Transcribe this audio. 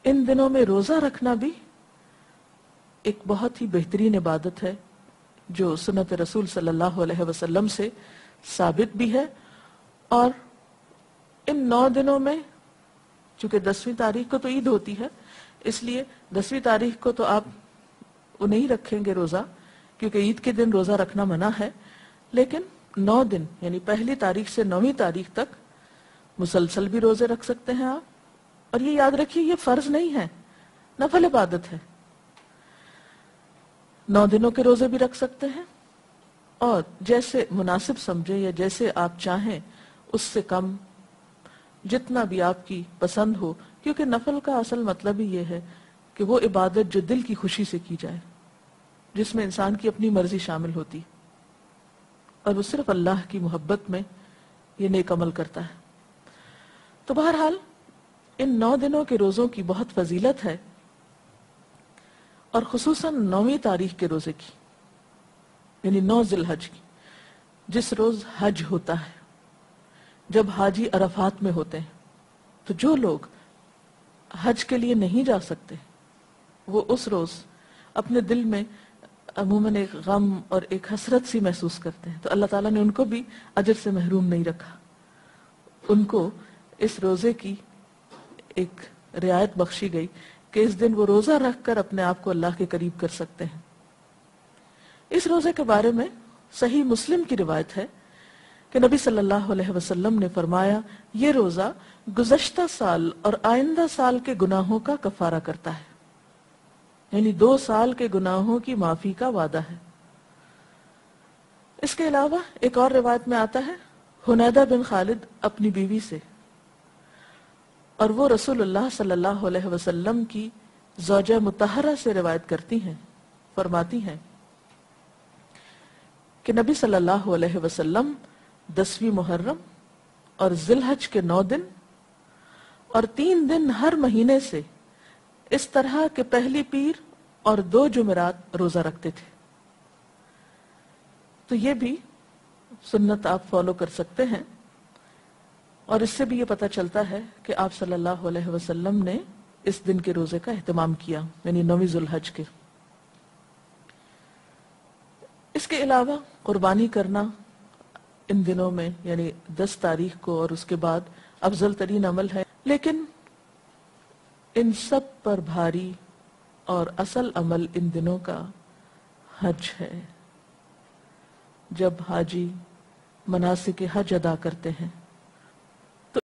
ان دنوں میں روزہ رکھنا بھی ایک بہت ہی بہترین عبادت ہے جو سنت رسول صلی اللہ علیہ وسلم سے ثابت بھی ہے. اور ان 9 دنوں میں چونکہ 10ویں تاریخ کو تو عید ہوتی ہے، اس لیے 10ویں تاریخ کو تو آپ نہیں رکھیں گے روزہ، کیونکہ عید کے دن روزہ رکھنا منع ہے. لیکن 9 دن یعنی پہلی تاریخ سے 9ویں تاریخ تک مسلسل بھی روزے رکھ سکتے ہیں آپ. اور یہ یاد رکھیے یہ فرض نہیں ہے، نفل عبادت ہے. 9 دنوں کے روزے بھی رکھ سکتے ہیں اور جیسے مناسب سمجھے یا جیسے آپ چاہیں اس سے کم، جتنا بھی آپ کی پسند ہو، کیونکہ نفل کا اصل مطلب ہی یہ ہے کہ وہ عبادت جو دل کی خوشی سے کی جائے، جس میں انسان کی اپنی مرضی شامل ہوتی اور وہ صرف اللہ کی محبت میں یہ نیک عمل کرتا ہے. تو بہرحال ان 9 دنوں کے روزوں کی بہت فضیلت ہے، اور خصوصاً 9ویں تاریخ کے روزے کی، یعنی 9 ذی الحج کی، جس روز حج ہوتا ہے، جب حاجی عرفات میں ہوتے ہیں. تو جو لوگ حج کے لیے نہیں جا سکتے وہ اس روز اپنے دل میں عموماً ایک غم اور ایک حسرت سی محسوس کرتے ہیں. تو اللہ تعالیٰ نے ان کو بھی اجر سے محروم نہیں رکھا، ان کو اس روزے کی ایک رعایت بخشی گئی کہ اس دن وہ روزہ رکھ کر اپنے آپ کو اللہ کے قریب کر سکتے ہیں. اس روزے کے بارے میں صحیح مسلم کی روایت ہے کہ نبی صلی اللہ علیہ وسلم نے فرمایا، یہ روزہ گزشتہ سال اور آئندہ سال کے گناہوں کا کفارہ کرتا ہے، یعنی 2 سال کے گناہوں کی معافی کا وعدہ ہے. اس کے علاوہ ایک اور روایت میں آتا ہے حنیدہ بن خالد اپنی بیوی سے، اور وہ رسول اللہ صلی اللہ علیہ وسلم کی زوجہ مطہرہ سے روایت کرتی ہیں، فرماتی ہیں کہ نبی صلی اللہ علیہ وسلم 10ویں محرم اور ذی الحج کے 9 دن اور 3 دن ہر مہینے سے اس طرح کہ پہلی پیر اور 2 جمعرات روزہ رکھتے تھے. تو یہ بھی سنت آپ فالو کر سکتے ہیں، اور اس سے بھی یہ پتہ چلتا ہے کہ آپ صلی اللہ علیہ وسلم نے اس دن کے روزے کا اہتمام کیا، یعنی 9ویں ذی الحج کے. اس کے علاوہ قربانی کرنا ان دنوں میں یعنی 10 تاریخ کو اور اس کے بعد افضل ترین عمل ہے، لیکن ان سب پر بھاری اور اصل عمل ان دنوں کا حج ہے. جب حاجی مناسک حج ادا کرتے ہیں